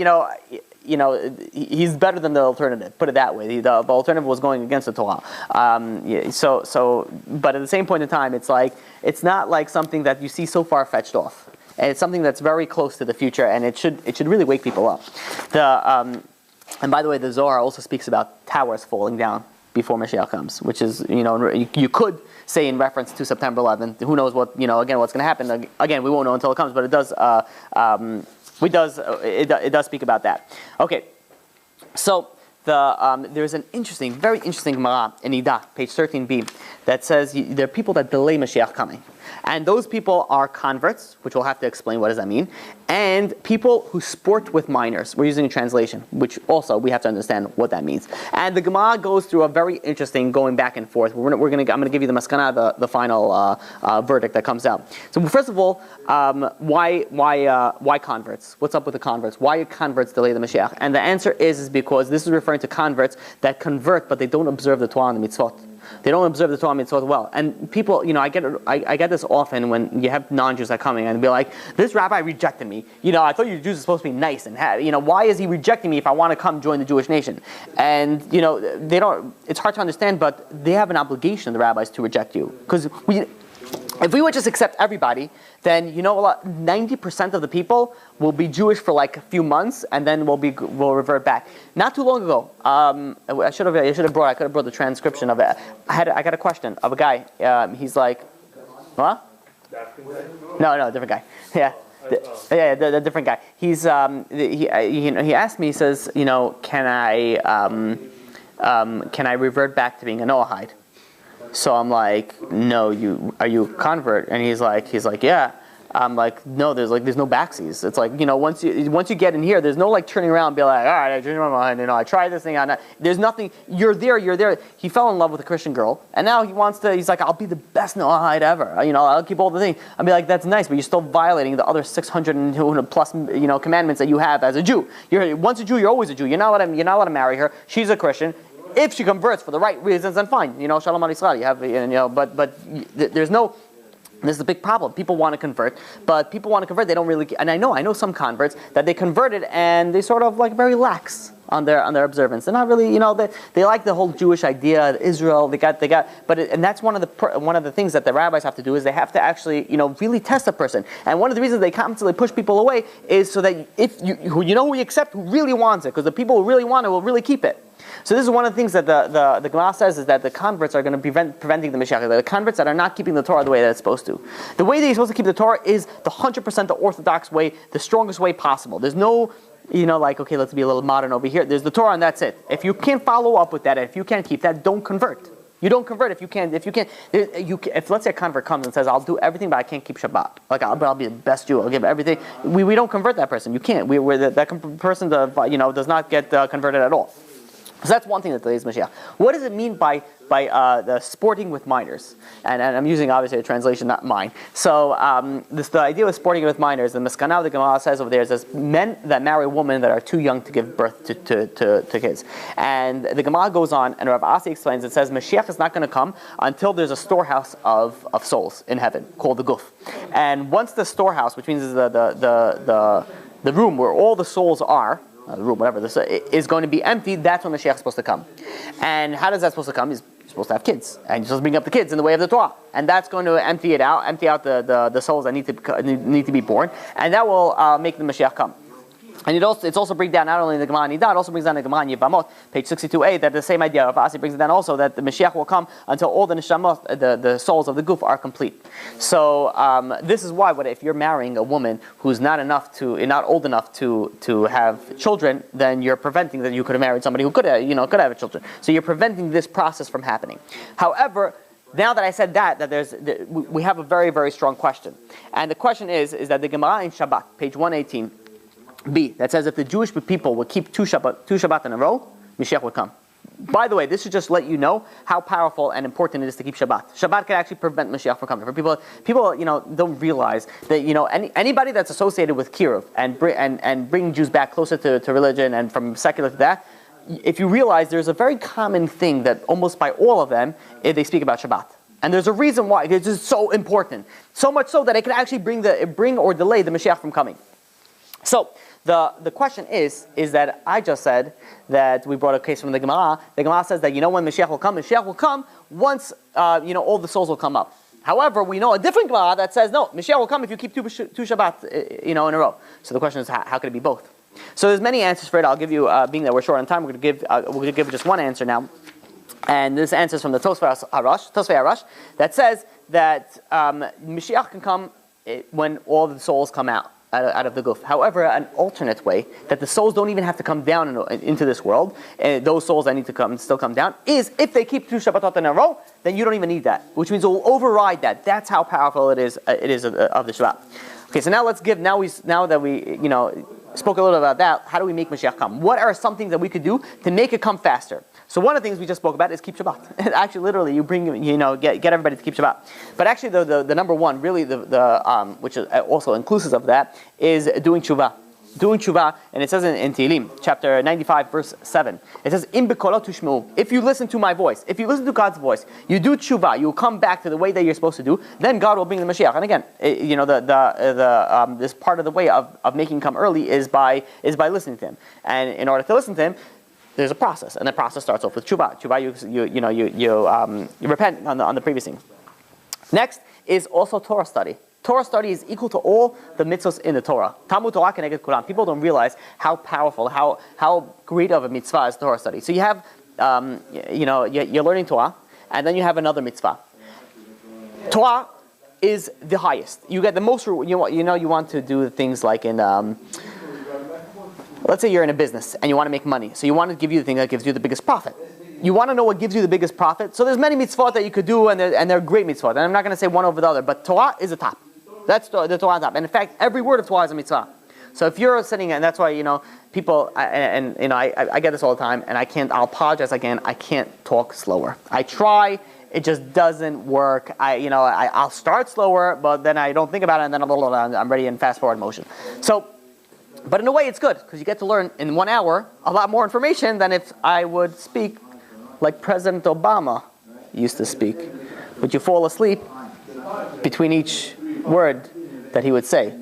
he's better than the alternative. Put it that way. The alternative was going against the Torah. But at the same point in time, it's not like something that you see so far fetched off. And it's something that's very close to the future, and it should really wake people up. And by the way, the Zohar also speaks about towers falling down before Mashiach comes, which is, you could say in reference to September 11th. Who knows what's going to happen? Again, we won't know until it comes, but it does. It does speak about that. Okay, so there's an very interesting Gemara in Ida, page 13b, that says there are people that delay Mashiach coming. And those people are converts, which we'll have to explain what does that mean, and people who sport with minors. We're using a translation, which also we have to understand what that means. And the Gemara goes through a very interesting going back and forth. I'm going to give you the maskana, the final verdict that comes out. So first of all, why converts? What's up with the converts? Why converts delay the Mashiach? And the answer is because this is referring to converts that convert, but they don't observe the Torah and the mitzvot. They don't observe the Torah mitzvot well. And people, I get this often when you have non-Jews that come in and be like, this rabbi rejected me. I thought you Jews are supposed to be nice and have, why is he rejecting me if I want to come join the Jewish nation? And, they don't, it's hard to understand, but they have an obligation, the rabbis, to reject you. Because if we would just accept everybody, then 90% of the people will be Jewish for like a few months, and then we'll revert back. Not too long ago, I could have brought the transcription of it. I got a question of a guy. He's like, what? No, different guy. Yeah. The different guy. He's he asked me. He says, can I revert back to being a Noahide? So I'm like, no, are you a convert? And he's like, yeah. I'm like, no, there's no backsies. It's like, once you get in here, there's no like turning around and be like, all right, I changed my mind, I tried this thing on. There's nothing. You're there. He fell in love with a Christian girl, and now he's like, I'll be the best Noahide ever. I'll keep all the things. I'll be like, that's nice, but you're still violating the other 600 plus commandments that you have as a Jew. Once a Jew, you're always a Jew. You're not allowed to marry her. She's a Christian. If she converts for the right reasons, then fine. Shalom al Yisrael. You have, but there's no. This is a big problem. People want to convert, but they don't really. And I know some converts that they converted and they sort of like very lax on their observance. They're not really, they like the whole Jewish idea, Israel. And that's one of the things that the rabbis have to do is they have to actually, really test a person. And one of the reasons they constantly push people away is so that if who you accept, who really wants it, because the people who really want it will really keep it. So this is one of the things that the Gemara says is that the converts are going to be preventing the Mashiach. The converts that are not keeping the Torah the way that it's supposed to. The way that you're supposed to keep the Torah is the 100% the orthodox way, the strongest way possible. There's no, okay, let's be a little modern over here. There's the Torah and that's it. If you can't follow up with that, if you can't keep that, don't convert. You don't convert if you can't. If let's say a convert comes and says, "I'll do everything, but I can't keep Shabbat. I'll be the best Jew. I'll give everything." We don't convert that person. You can't. That person does not get converted at all. So that's one thing that delays Mashiach. What does it mean by the sporting with minors? And I'm using obviously a translation, not mine. So the idea of sporting with minors, the Maskana of the Gemara says over there is men that marry women that are too young to give birth to kids. And the Gemara goes on, and Rav Asi explains, it says Mashiach is not going to come until there's a storehouse of souls in heaven called the Guf. And once the storehouse, which means is the room where all the souls are, the room, whatever, this is going to be empty, that's when Mashiach is supposed to come. And how does that supposed to come? You're supposed to have kids. And you're supposed to bring up the kids in the way of the Torah. And that's going to empty out the souls that need to be born. And that will make the Mashiach come. And it's also brings down not only in the Gemara Nida, it also brings down the Gemara Yevamot, page 62a, that the same idea. Rav Asi brings it down also that the Mashiach will come until all the neshamot, the souls of the Guf, are complete. So this is why, if you're marrying a woman who's not old enough to have children, then you're preventing that you could have married somebody who could have children. So you're preventing this process from happening. However, now that I said that we have a very, very strong question, and the question is that the Gemara in Shabbat, page 118. B, that says if the Jewish people would keep two Shabbat in a row, Mashiach would come. By the way, this should just let you know how powerful and important it is to keep Shabbat. Shabbat can actually prevent Mashiach from coming. For people don't realize that anybody that's associated with Kiruv and bring Jews back closer to religion and from secular to that. If you realize, there's a very common thing that almost by all of them, they speak about Shabbat. And there's a reason why. It's just so important. So much so that it can actually bring or delay the Mashiach from coming. So, the question is that I just said that we brought a case from the Gemara. The Gemara says that when Mashiach will come once all the souls will come up. However, we know a different Gemara that says no, Mashiach will come if you keep two Shabbat in a row. So the question is, how could it be both? So there's many answers for it. I'll give you, being that we're short on time, we're going to give just one answer now. And this answer is from the Tosfei Harash, that says that Mashiach can come when all the souls come out of the guf. However, an alternate way that the souls don't even have to come down into this world, those souls that need to still come down, is if they keep 2 Shabbatot in a row, then you don't even need that, which means it will override that. That's how powerful it is of the Shabbat. Okay, so now now that we spoke a little about that, how do we make Mashiach come? What are some things that we could do to make it come faster? So one of the things we just spoke about is keep Shabbat. Actually, literally, you get everybody to keep Shabbat. But actually, the number one, really, which is also inclusive of that, is doing tshuva. Doing tshuva, and it says in Tehillim, chapter 95, verse 7, it says, "Im b'kolo tushmeu." If you listen to my voice, if you listen to God's voice, you do tshuva, you come back to the way that you're supposed to do, then God will bring the Mashiach. And again, this part of the way of making him come early is by listening to him. And in order to listen to him, there's a process, and the process starts off with tshuva. Tshuva, you repent on the previous thing. Next is also Torah study. Torah study is equal to all the mitzvahs in the Torah. Talmud Torah keneged kulam. People don't realize how powerful, how great of a mitzvah is Torah study. So you have, you're learning Torah, and then you have another mitzvah. Torah is the highest. You get the most. You want to do things like in. Let's say you're in a business and you want to make money. So you want to give you the thing that gives you the biggest profit. You want to know what gives you the biggest profit. So there's many mitzvot that you could do, and they're great mitzvot. And I'm not going to say one over the other, but Torah is the top. That's the Torah on top. And in fact, every word of Torah is a mitzvah. So if you're sitting, and that's why people, I get this all the time, and I'll apologize again. I can't talk slower. I try. It just doesn't work. I'll start slower, but then I don't think about it, and then I'm ready in fast forward motion. So. But in a way, it's good, because you get to learn in 1 hour a lot more information than if I would speak like President Obama used to speak. But you fall asleep between each word that he would say.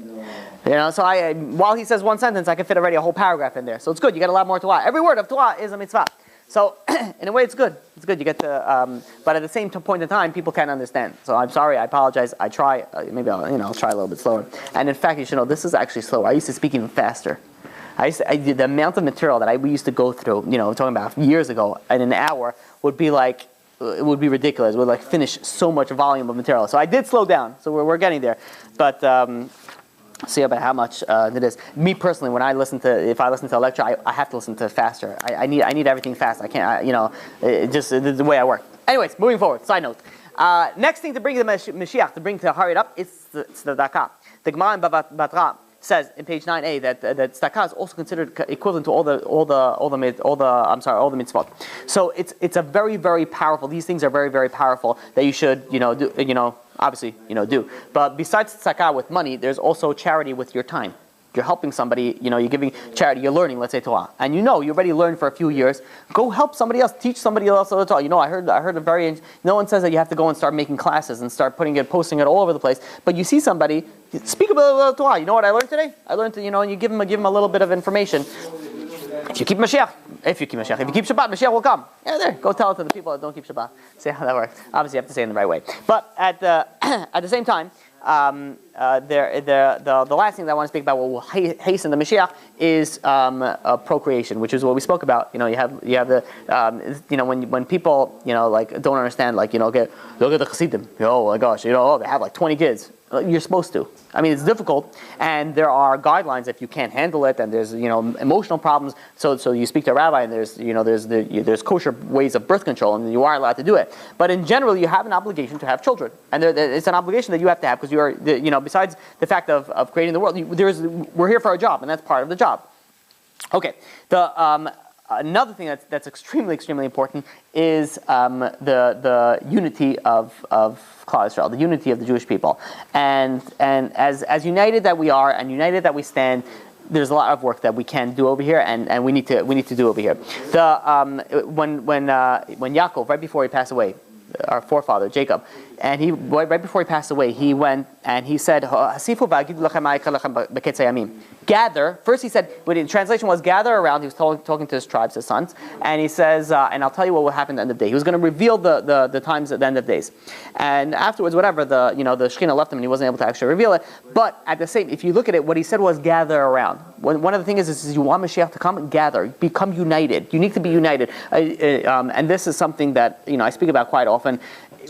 So while he says one sentence, I can fit already a whole paragraph in there. So it's good. You get a lot more Torah. Every word of Torah is a mitzvah. So in a way, it's good. It's good. You get to, but at the same point in time, people can't understand. So I'm sorry. I apologize. I try. Maybe I'll try a little bit slower. And in fact, you should know this is actually slower. I used to speak even faster. The amount of material that we used to go through, talking about years ago, in an hour would be like, it would be ridiculous. We'd finish so much volume of material. So I did slow down. So we're getting there. But see about how much it is. Me personally, if I listen to a lecture, I have to listen to it faster. I need everything fast. I can't. Just the way I work. Anyways, moving forward. Side note. Next thing to bring the Mashiach, to hurry it up, is the tzedakah. The Gemara in Batra says in page 9a that tzedakah is also considered equivalent to all the mitzvot. So it's a very, very powerful. These things are very, very powerful that you should do. Obviously, do. But besides tzedakah with money, there's also charity with your time. You're helping somebody, you're giving charity, you're learning, let's say Torah. And you already learned for a few years. Go help somebody else, teach somebody else the Torah. I heard no one says that you have to go and start making classes and start posting it all over the place. But you see somebody, speak about the Torah. You know what I learned today? I learned, and you give them a little bit of information. If you keep Shabbat, Mashiach will come. Yeah, there. Go tell it to the people that don't keep Shabbat. See how that works. Obviously, you have to say it in the right way. But at the same time, the last thing that I want to speak about, what will hasten the Mashiach, is procreation, which is what we spoke about. You have the when people don't understand, look at the Chassidim. Oh my gosh, they have 20 kids. You're supposed to. I mean, it's difficult, and there are guidelines if you can't handle it, and there's emotional problems. So you speak to a rabbi, and there's kosher ways of birth control, and you are allowed to do it. But in general, you have an obligation to have children, and it's an obligation that you have to have because you are besides the fact of creating the world, we're here for a job, and that's part of the job. Okay, Another thing that's extremely important is the unity of Klal Yisrael, the unity of the Jewish people, and as united that we are and united that we stand. There's a lot of work that we can do over here, and we need to do over here. When Yaakov, right before he passed away, our forefather Jacob, and right before he passed away, he went and he said, gather. First he said, but in translation was gather around. He was talking to his tribes, his sons, and he says, and I'll tell you what will happen at the end of the day. He was going to reveal the times at the end of days, and afterwards, whatever the Shekhinah left him, and he wasn't able to actually reveal it. But at the same, if you look at it, what he said was gather around. One of the things is you want Mashiach to come, gather, become united. You need to be united, and this is something that I speak about quite often.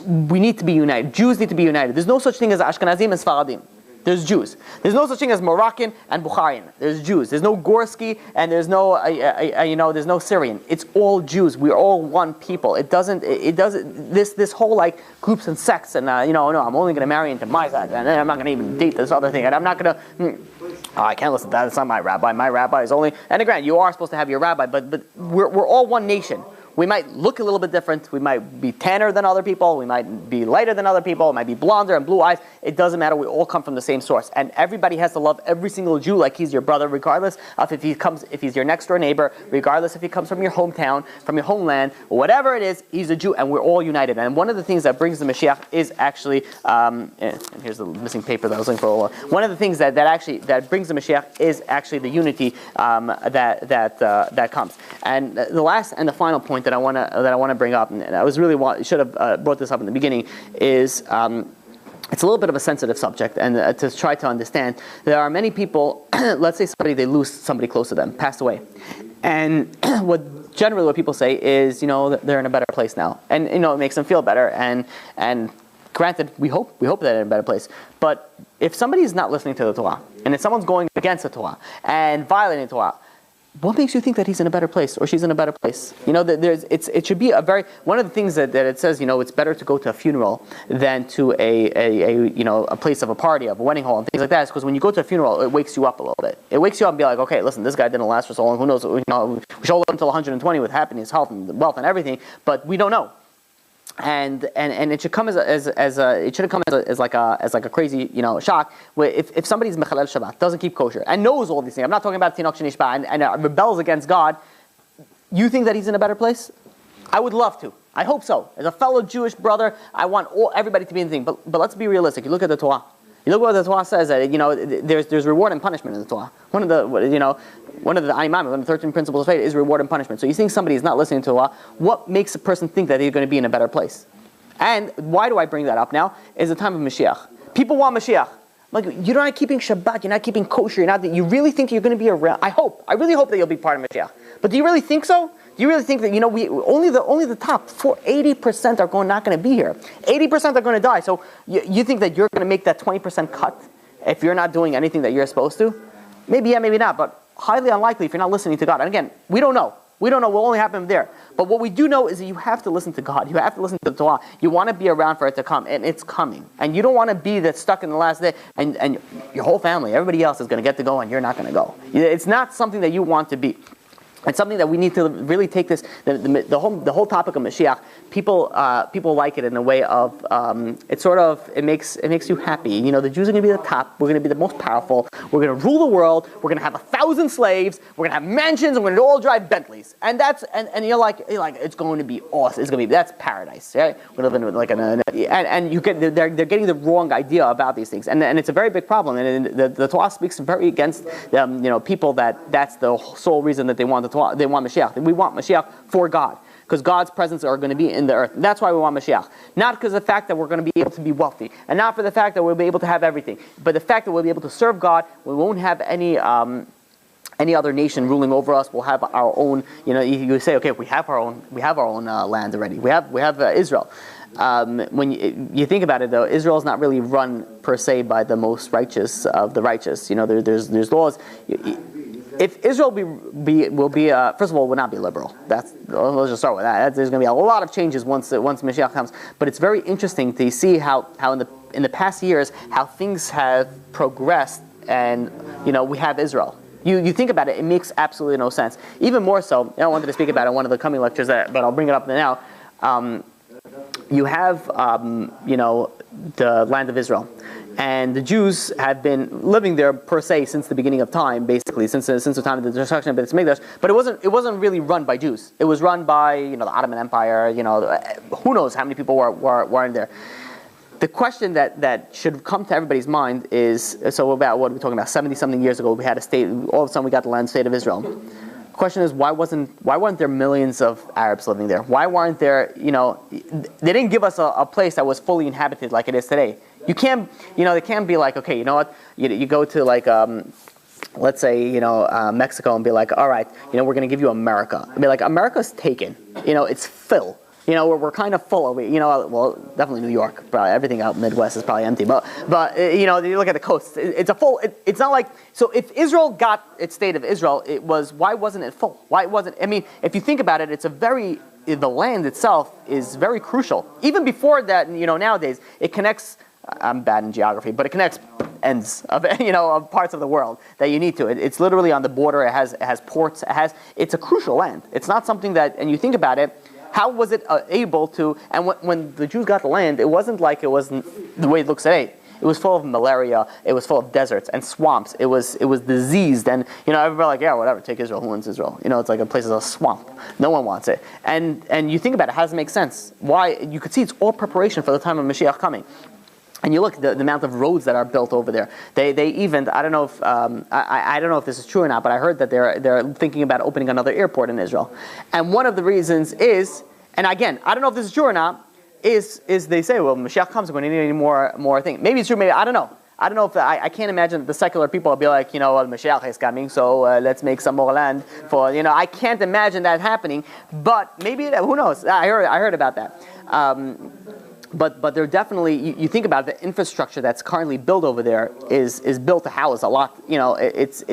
We need to be united. Jews need to be united. There's no such thing as Ashkenazim and Sfaradim. There's Jews. There's no such thing as Moroccan and Bukharian. There's Jews. There's no Gorski and there's no there's no Syrian. It's all Jews. We're all one people. It doesn't this whole like groups and sects and no, I'm only going to marry into my side and I'm not going to even date this other thing and I'm not going to. I can't listen to that. It's not my rabbi. My rabbi is only. And again, you are supposed to have your rabbi, but we're all one nation. We might look a little bit different. We might be tanner than other people. We might be lighter than other people. It might be blonder and blue eyes. It doesn't matter. We all come from the same source. And everybody has to love every single Jew like he's your brother, regardless of if he's your next door neighbor, regardless if he comes from your hometown, from your homeland, whatever it is, he's a Jew and we're all united. And one of the things that brings the Mashiach is actually, and here's the missing paper that I was looking for. One of the things that brings the Mashiach is actually the unity that comes. And the last and the final point that I want to bring up, and I was really should have brought this up in the beginning, is it's a little bit of a sensitive subject, and to try to understand, there are many people. Let's say they lose somebody close to them, passed away, and what people say is, they're in a better place now, and it makes them feel better, and granted, we hope that they're in a better place, but if somebody is not listening to the Torah, and if someone's going against the Torah and violating the Torah, what makes you think that he's in a better place or she's in a better place? It should be one of the things that it says, it's better to go to a funeral than to a place of a party, of a wedding hall and things like that. Is because when you go to a funeral, it wakes you up a little bit. It wakes you up and be like, okay, listen, this guy didn't last for so long. Who knows? We should live until 120 with happiness, health, and wealth and everything, but we don't know. And it should come as like a crazy shock where if somebody's mechalel Shabbat, doesn't keep kosher and knows all these things. I'm not talking about tinok shenishba and rebels against God. You think that he's in a better place? I would love to. I hope so. As a fellow Jewish brother, I want everybody to be in the thing. But let's be realistic. You look at the Torah. You look what the Torah says. That there's reward and punishment in the Torah. One of the one of the 13 principles of faith is reward and punishment. So you think somebody is not listening to Torah, what makes a person think that they're going to be in a better place? And why do I bring that up now? Is the time of Mashiach. People want Mashiach. Like, you're not keeping Shabbat, you're not keeping kosher, you really think you're going to be around? I really hope that you'll be part of Mashiach. But do you really think so? Do you really think that, we only the top 80% are not going to be here. 80% are going to die. So you think that you're going to make that 20% cut if you're not doing anything that you're supposed to? Maybe yeah, maybe not, but highly unlikely if you're not listening to God. And again, we don't know. We don't know what will only happen there. But what we do know is that you have to listen to God. You have to listen to the Torah. You want to be around for it to come, and it's coming. And you don't want to be that stuck in the last day, and your whole family, everybody else is going to get to go, and you're not going to go. It's not something that you want to be. It's something that we need to really take this, the whole topic of Mashiach. People like it in a way of it makes you happy. The Jews are going to be the top. We're going to be the most powerful. We're going to rule the world. We're going to have 1,000 slaves. We're going to have mansions. And we're going to all drive Bentleys. And you're like it's going to be awesome. It's going to be that's paradise. Right? We're going to live in they're getting the wrong idea about these things, and it's a very big problem. And the Torah speaks very against people that's the sole reason that they want the Torah. They want Mashiach. We want Mashiach for God, because God's presence are going to be in the earth. That's why we want Mashiach. Not because of the fact that we're going to be able to be wealthy, and not for the fact that we'll be able to have everything, but the fact that we'll be able to serve God. We won't have any other nation ruling over us. We'll have our own. You say, okay, we have our own land already. We have Israel. When you think about it, though, Israel is not really run per se by the most righteous of the righteous. There's laws. If Israel will be first of all, will not be liberal. Let's just start with that. There's going to be a lot of changes once Mashiach comes. But it's very interesting to see how in the past years how things have progressed, and we have Israel. You think about it, it makes absolutely no sense. Even more so, I wanted to speak about it in one of the coming lectures, but I'll bring it up now. You have, the land of Israel. And the Jews have been living there per se since the beginning of time, basically since the time of the destruction of Beit Mikdash. But it wasn't really run by Jews. It was run by the Ottoman Empire. Who knows how many people were in there. The question that should come to everybody's mind is, so about what are we talking about? 70-something years ago, we had a state. All of a sudden, we got the land state of Israel. The question is, why weren't there millions of Arabs living there? Why weren't there? They didn't give us a place that was fully inhabited like it is today. You can't, they can't be like, okay, you know what? You go to like, let's say, Mexico and be like, all right, we're going to give you America. I mean, like, America's taken. It's full. We're kind of full of it. Well, definitely New York. Probably everything out Midwest is probably empty. But you look at the coast. It's a full. It's not like, so if Israel got its state of Israel, why wasn't it full? Why wasn't? I mean, if you think about it, the land itself is very crucial. Even before that, nowadays it connects. I'm bad in geography, but it connects ends of of parts of the world that you need to. It's literally on the border. It has ports. It's a crucial land. It's not something that, and you think about it, how was it able to? And when the Jews got the land, it wasn't like it wasn't the way it looks today. It was full of malaria. It was full of deserts and swamps. It was diseased, and everybody like, yeah, whatever, take Israel. Who wants Israel? It's like a place is a swamp. No one wants it. And you think about it, how does it make sense? Why? You could see it's all preparation for the time of Mashiach coming. And you look the amount of roads that are built over there. They even, I don't know if I don't know if this is true or not, but I heard that they're thinking about opening another airport in Israel. And one of the reasons is, and again, I don't know if this is true or not, is they say, well, Mashiach comes, we're going to need any more things. Maybe it's true, maybe I don't know. I don't know if I can't imagine that the secular people will be like, well, Mashiach is coming, so let's make some more land for I can't imagine that happening. But maybe who knows? I heard about that. But they're definitely, you think about it, the infrastructure that's currently built over there is built to house a lot. It's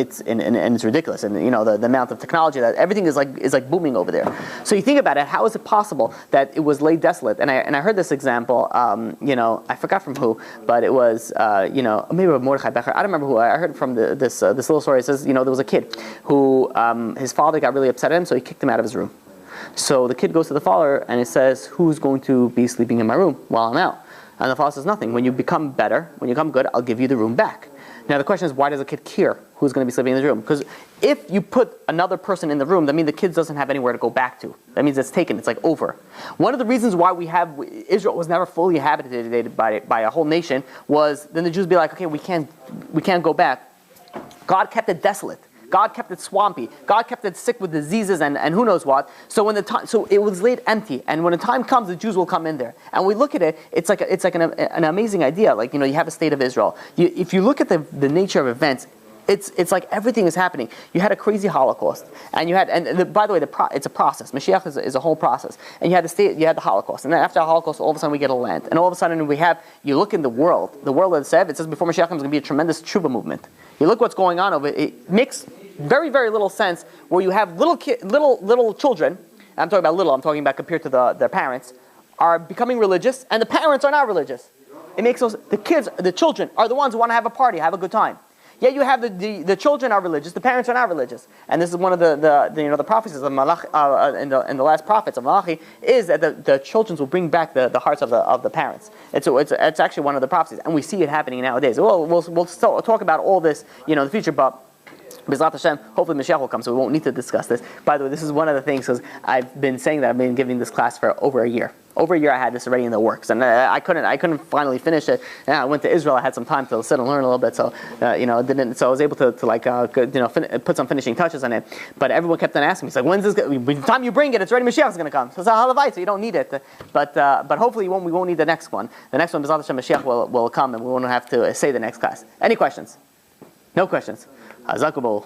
ridiculous, and the amount of technology that everything is like booming over there. So you think about it, how is it possible that it was laid desolate? And I heard this example, I forgot from who, but it was maybe Mordechai Becher. I don't remember who. I heard from this little story. It says there was a kid who his father got really upset at him, so he kicked him out of his room. So the kid goes to the father and he says, who's going to be sleeping in my room while I'm out? And the father says, nothing. When you become better, when you become good, I'll give you the room back. Now the question is, why does a kid care who's going to be sleeping in the room? Because if you put another person in the room, that means the kid doesn't have anywhere to go back to. That means it's taken. It's like over. One of the reasons why Israel was never fully inhabited by a whole nation was then the Jews be like, okay, we can't go back. God kept it desolate. God kept it swampy. God kept it sick with diseases and who knows what. So it was laid empty. And when the time comes, the Jews will come in there. And we look at it, it's like an amazing idea. Like, you have a state of Israel. If you look at the nature of events, it's like everything is happening. You had a crazy Holocaust, and you had, by the way, it's a process. Mashiach is a whole process. And you had the Holocaust, and then after the Holocaust, all of a sudden we get a land, and all of a sudden you look in the world of the Sev. It says before Mashiach comes, there's going to be a tremendous tshuva movement. You look what's going on over it. It makes very, very little sense where you have little children. I'm talking about little. I'm talking about compared to their parents are becoming religious, and the parents are not religious. It makes the children are the ones who want to have a party, have a good time. Yet you have the children are religious, the parents are not religious, and this is one of the prophecies of Malachi in the last prophets of Malachi is that the children will bring back the hearts of the parents. It's actually one of the prophecies, and we see it happening nowadays. We'll still talk about all this in the future, but B'ezrat Hashem, hopefully Mashiach will come, so we won't need to discuss this. By the way, this is one of the things, because I've been saying that I've been giving this class for over a year. Over a year I had this already in the works, and I couldn't finally finish it. And I went to Israel. I had some time to sit and learn a little bit, so so I was able to put some finishing touches on it. But everyone kept on asking me, it's like, when's this? By the time you bring it, it's ready. Mashiach's going to come. So it's a halavai, so you don't need it. But hopefully we won't need the next one. The next one, B'ezrat Hashem, Mashiach will come, and we won't have to say the next class. Any questions? No questions. Hazakubol.